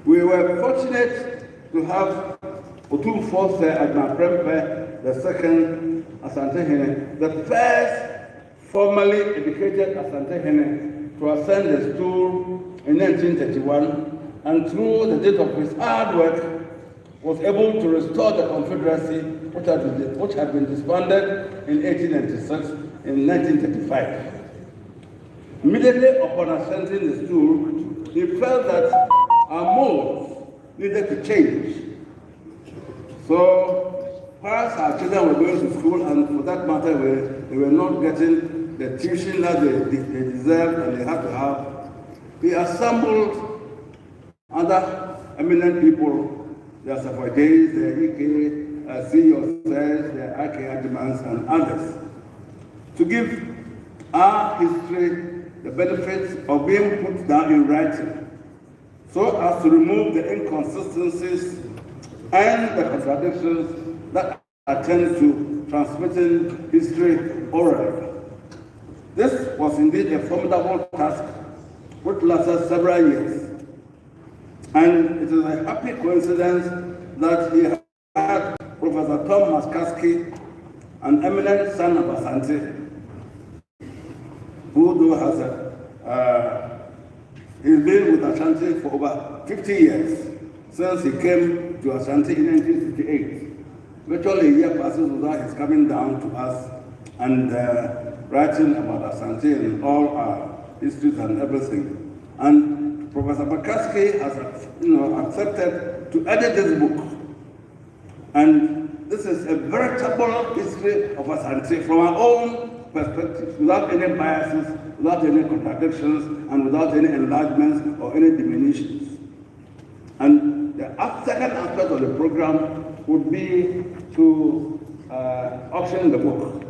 We were fortunate to have Otumfuo the second Asantehene, the first formally educated Asantehene to ascend the stool in 1931, and through the date of his hard work, was able to restore the Confederacy, which had been disbanded in 1896, in 1935. Immediately upon ascending the stool, he felt that our modes needed to change. So, perhaps our children were going to school, and for that matter, they were not getting the tuition that they deserved and they had to have. He assembled other eminent people, the Safajays, the Ike, Osei, the Ake demands, and others, to give our history the benefits of being put down in writing, so as to remove the inconsistencies and the contradictions that attend to transmitting history orally. This was indeed a formidable task which lasted several years. And it is a happy coincidence that he had Professor Tom Maskaski, an eminent son of Asante, who has he's been with Ashanti for over 50 years, since he came to Ashanti in 1958. Virtually a year passes without his coming down to us and writing about Ashanti and all our histories and everything. And Professor Maskaski has accepted to edit this book. And this is a veritable history of Ashanti from our own perspective, without any biases, without any contradictions, and without any enlargements or any diminutions. And the second aspect of the program would be to auction the book.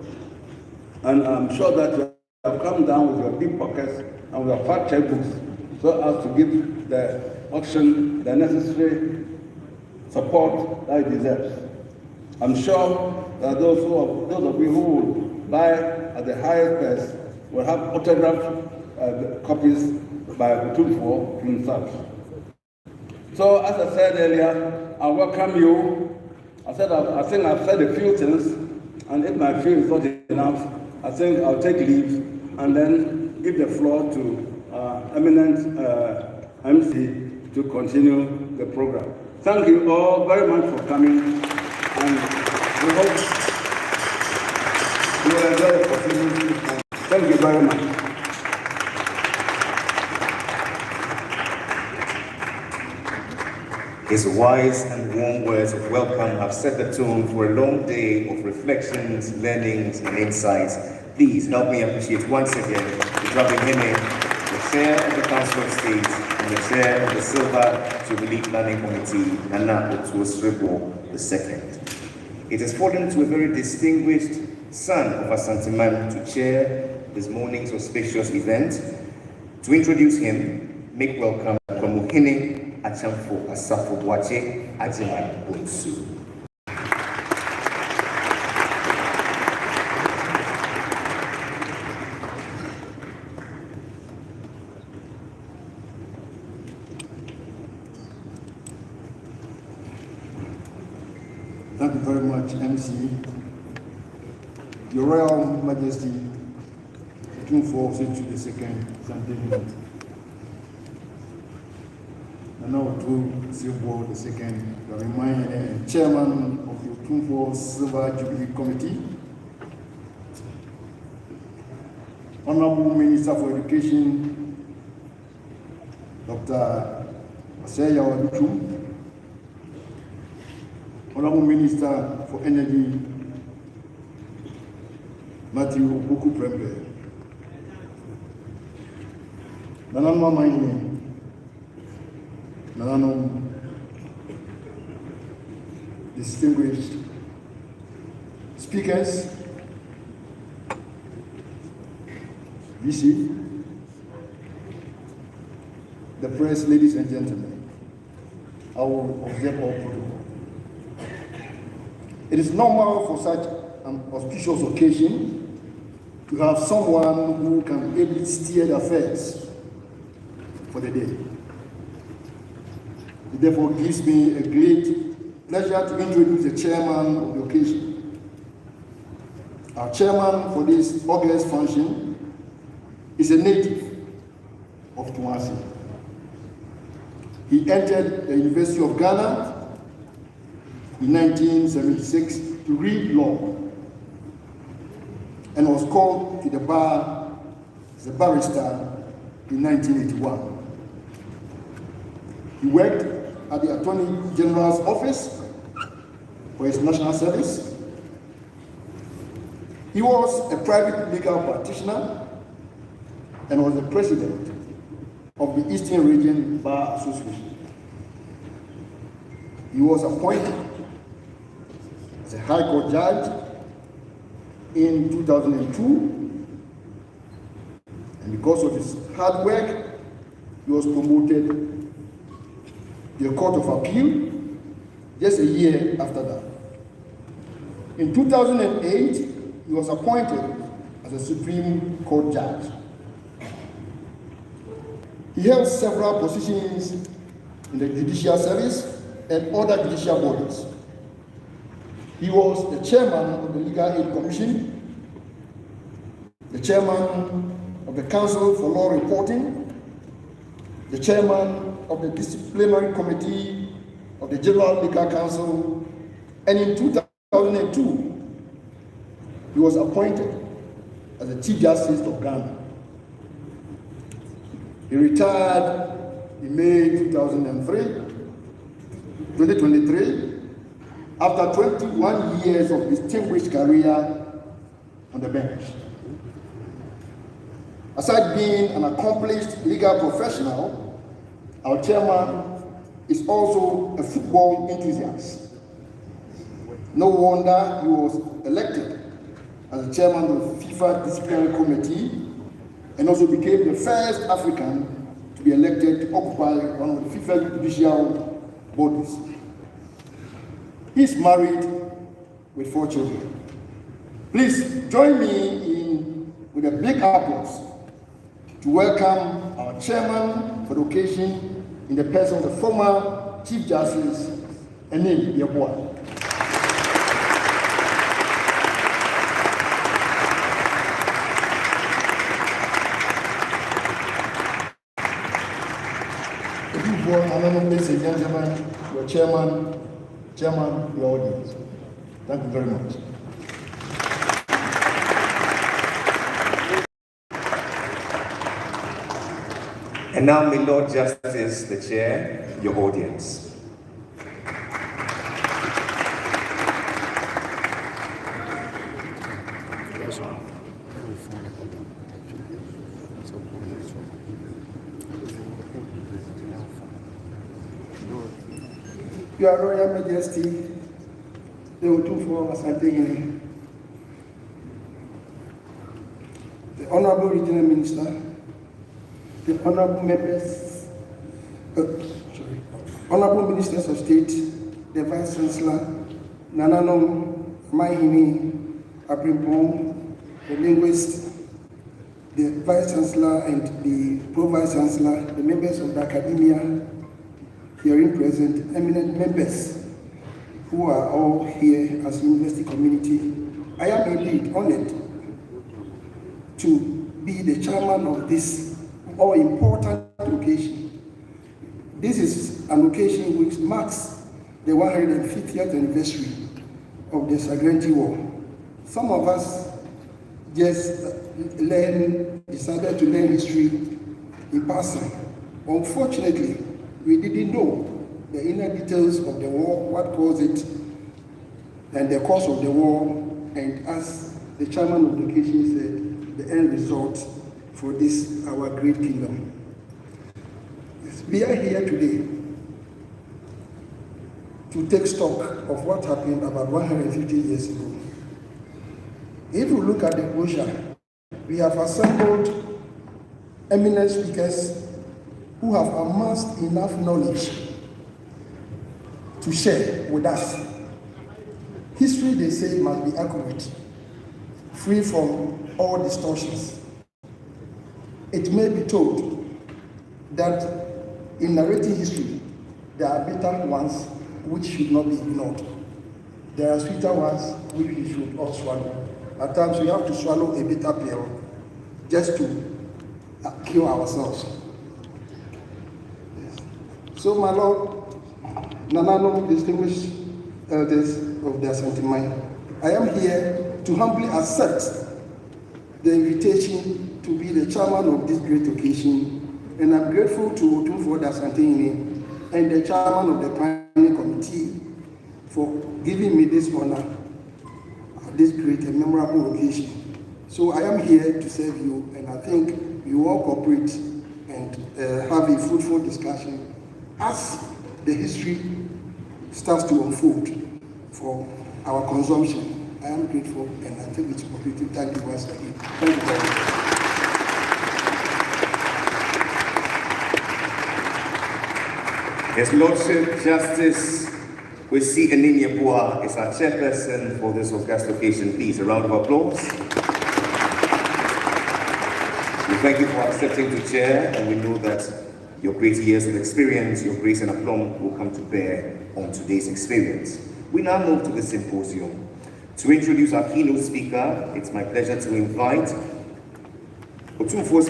And I'm sure that you have come down with your deep pockets and with your fat checkbooks, so as to give the auction the necessary support that it deserves. I'm sure that those of you who will buy at the highest price will have autographed copies by Otumfuo himself. So, as I said earlier, I welcome you. I think I've said a few things, and if my few is not enough, I think I'll take leave and then give the floor to eminent MC to continue the program. Thank you all very much for coming, and we hope you will enjoy the possibility. Thank you very much. His wise and warm words of welcome have set the tone for a long day of reflections, learnings, and insights. Please help me appreciate once again the Drabimene, the chair of the Council of State and the chair of the Silver Jubilee Planning Committee, Nana Otumfuo II. It has fallen to a very distinguished son of Asanteman to chair this morning's auspicious event. To introduce him, make welcome Kwamuhene Achamfo Asafo Boache Ajiman Bonsu. Thank you very much, MC. Your Royal Majesty, Otumfuo II, Asantehene, Nana Otumfuo II, the Chairman of the Otumfuo Silver Jubilee Committee, Honorable Minister for Education, Dr. Osei Tutu, Honorable Minister for Energy, Matthew Buku Prembe, Nananwa Maine, Nanano, distinguished speakers, VC, the press, ladies and gentlemen, I will observe all protocol. It is normal for such an auspicious occasion to have someone who can ably steer the affairs for the day. It therefore gives me a great pleasure to introduce the chairman of the occasion. Our chairman for this August function is a native of Kumasi. He entered the University of Ghana in 1976 to read law and was called to the bar as a barrister in 1981. He worked at the Attorney General's office for his national service. He was a private legal practitioner and was the president of the Eastern Region Bar Association. He was appointed as a High Court judge in 2002, and because of his hard work, he was promoted to the Court of Appeal just a year after that. In 2008, he was appointed as a Supreme Court judge. He held several positions in the judicial service and other judicial bodies. He was the chairman of the Legal Aid Commission, the chairman of the Council for Law Reporting, the chairman of the Disciplinary Committee of the General Legal Council, and in 2002, he was appointed as the Chief Justice of Ghana. He retired in May 2023, after 21 years of distinguished career on the bench. Aside being an accomplished legal professional, our chairman is also a football enthusiast. No wonder he was elected as the chairman of the FIFA Disciplinary Committee and also became the first African to be elected to occupy one of the FIFA judicial bodies. He is married with 4 children. Please join me with a big applause to welcome our chairman for the occasion in the person of the former Chief Justice, Enim Yeboah. Ladies and gentlemen, your chairman, your audience. Thank you very much. And now, my Lord Justice, the chair, your audience. Your Royal Majesty, the Otumfuo Asante, the Honorable Regional Minister, the Honorable Members, Honorable Ministers of State, the Vice Chancellor, Nananom Mahini Abrimpong, the linguist, the Vice Chancellor and the Pro-Vice Chancellor, the members of the academia, herein present, eminent members who are all here as university community. I am indeed honored to be the chairman of this all-important occasion. This is an occasion which marks the 150th anniversary of the Sargrenti War. Some of us just decided to learn history in passing. Unfortunately, we didn't know the inner details of the war, what caused it, and the cause of the war, and as the chairman of the occasion said, the end result for this, our great kingdom. We are here today to take stock of what happened about 150 years ago. If we look at the brochure, we have assembled eminent speakers who have amassed enough knowledge to share with us. History, they say, must be accurate, free from all distortions. It may be told that in narrating history, There are bitter ones which should not be ignored. There are sweeter ones which we should all swallow. At times we have to swallow a bitter pill just to kill ourselves. So, my Lord, Nanano, distinguished elders of the Asante, I am here to humbly accept the invitation to be the chairman of this great occasion, and I'm grateful to Otumfuo the Asante and the chairman of the planning committee for giving me this honor at this great and memorable occasion. So I am here to serve you, and I think you all cooperate and have a fruitful discussion as the history starts to unfold for our consumption. I am grateful, and I take this opportunity to thank you once again. Thank you very much. His Lordship Justice Osei is our chairperson for this august occasion. Please, a round of applause. We thank you for accepting to chair, and we know that your great years of experience, your grace and aplomb will come to bear on today's experience. We now move to the symposium. To introduce our keynote speaker, it's my pleasure to invite Otumfuo,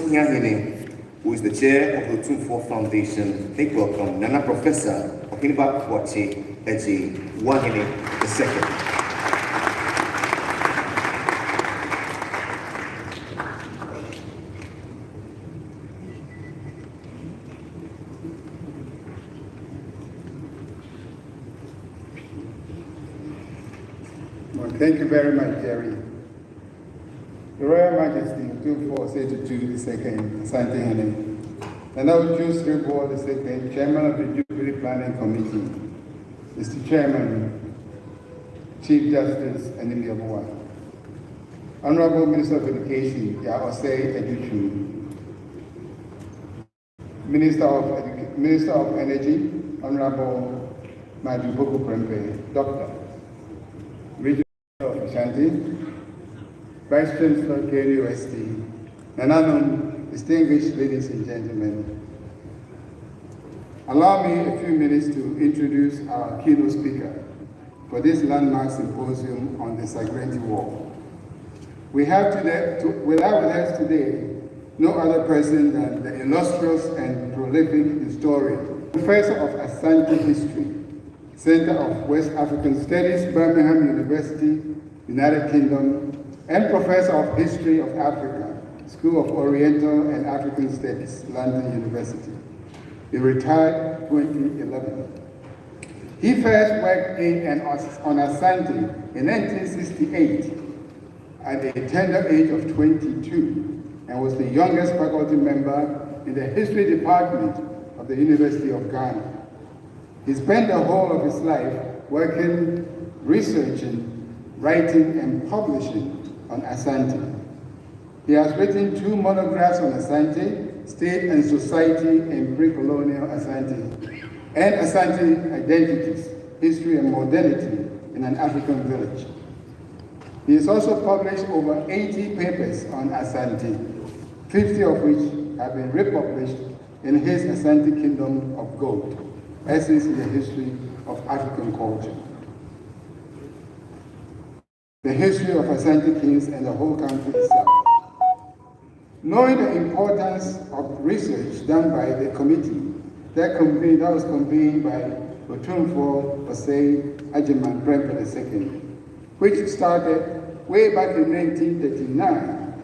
who is the chair of the Otumfuo Foundation. Make welcome Nana Professor Okiniba Kwache Eji Wahine II. Thank you very much, Jerry. Your Royal Majesty, Otumfuo Osei Tutu II, Asante Hene, and I will choose Rebo II, Chairman of the Jubilee Planning Committee, Mr. Chairman, Chief Justice Enimi Obuwa, Honorable Minister of Education, Osei Tutu, Minister of Energy, Honorable Maduboku Prempe, Doctor, Regional of Ashanti, Vice Chancellor, KUST, Nananum, distinguished ladies and gentlemen. Allow me a few minutes to introduce our keynote speaker for this landmark symposium on the Sargrenti War. We have with us today no other person than the illustrious and prolific historian, Professor of Asante History, Center of West African Studies, Birmingham University, United Kingdom, and Professor of History of Africa, School of Oriental and African Studies, London University. He retired 2011. He first worked in and on Asante in 1968 at the tender age of 22 and was the youngest faculty member in the History Department of the University of Ghana. He spent the whole of his life working, researching, writing, and publishing on Asante. He has written 2 monographs on Asante, State and Society in Pre-Colonial Asante, and Asante Identities, History and Modernity in an African Village. He has also published over 80 papers on Asante, 50 of which have been republished in his Asante Kingdom of Gold, Essays in the History of African Culture. The history of Asante kings and the whole country itself. Knowing the importance of research done by the committee that was convened by Otumfuo Osei Ajiman Prempe II, which started way back in 1939,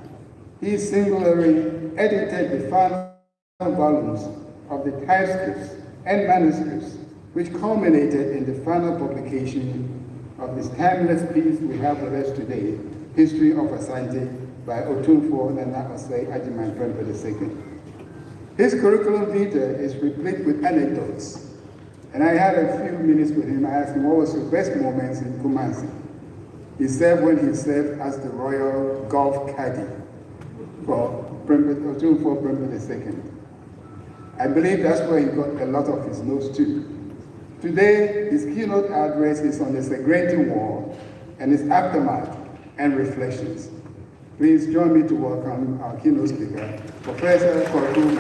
he singularly edited the final volumes of the typescripts and manuscripts, which culminated in the final publication of this timeless piece we have with us today, History of Asante by Otumfuo Osei Ajiman Prempe II. His curriculum vitae is replete with anecdotes, and I had a few minutes with him. I asked him what was your best moments in Kumasi. He said when he served as the royal golf caddy for Otumfuo Prempe II. I believe that's where he got a lot of his notes too. Today, his keynote address is on the Sargrenti War and its aftermath and reflections. Please join me to welcome our keynote speaker, Professor Tutu.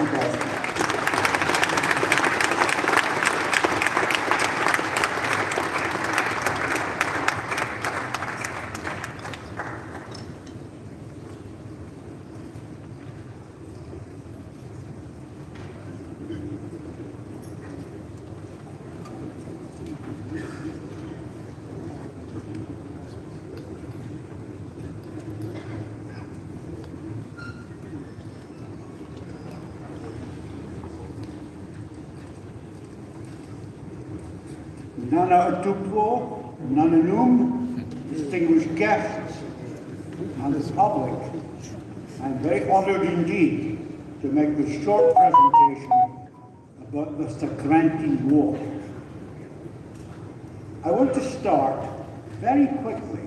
Nana Otumfuo, Nananum, distinguished guests, and the public, I'm very honored indeed to make this short presentation about the Sargrenti War. I want to start very quickly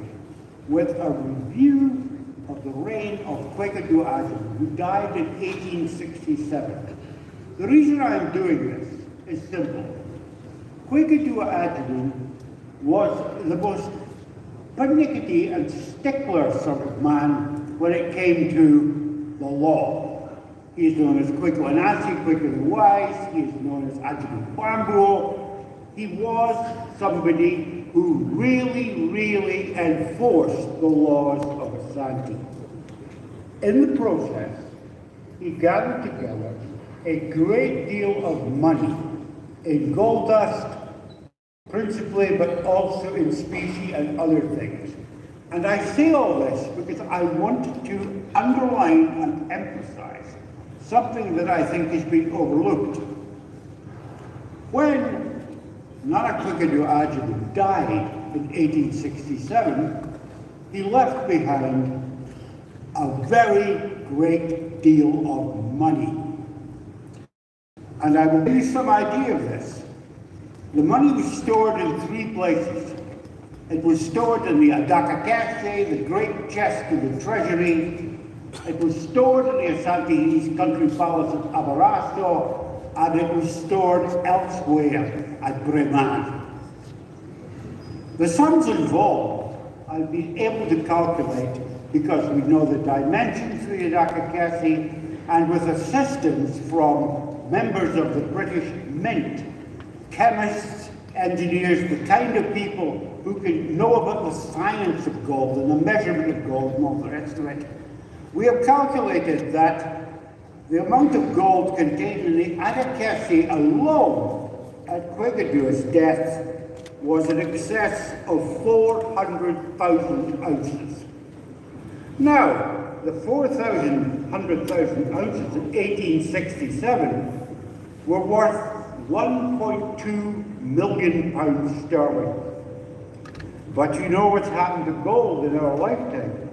with a review of the reign of Kwekadu Ajum, who died in 1867. The reason I'm doing this is simple. Kwekadu Ajum was the most pernickety and stickler sort of man when it came to the law. He is known as Kwekadu Anansi, Kwekadu the Wise, he is known as Ajum Bambuo. He was somebody who really enforced the laws of Asante. In the process, he gathered together a great deal of money in gold dust, principally, but also in specie and other things. And I say all this because I want to underline and emphasize something that I think has been overlooked. When Nana Kwekadu Ajum died in 1867, he left behind a very great deal of money. And I will give you some idea of this. The money was stored in three places. It was stored in the Adaka Cache, the great chest of the treasury. It was stored in the Asante East Country Palace at Abarasto, and it was stored elsewhere at Breman. The sums involved, I've been able to calculate because we know the dimensions of the Adaka Cache, and with assistance from members of the British Mint, chemists, engineers, the kind of people who can know about the science of gold and the measurement of gold and all the rest of it. We have calculated that the amount of gold contained in the Adakasi alone at Kwekadu's death was in excess of 400,000 ounces. Now, the 100,000 ounces in 1867 were worth 1.2 million pounds sterling. But you know what's happened to gold in our lifetime.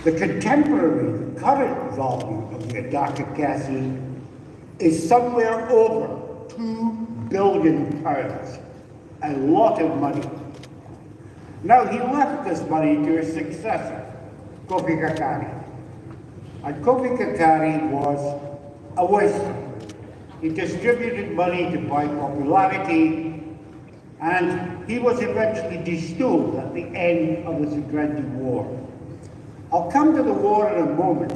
The contemporary, the current value of the Adaka Cache is somewhere over 2 billion pounds. A lot of money. Now he left this money to his successor, Kofi Kakari. And Kofi Kakari was a waster. He distributed money to buy popularity, and he was eventually destoled at the end of the Sargrenti War. I'll come to the war in a moment,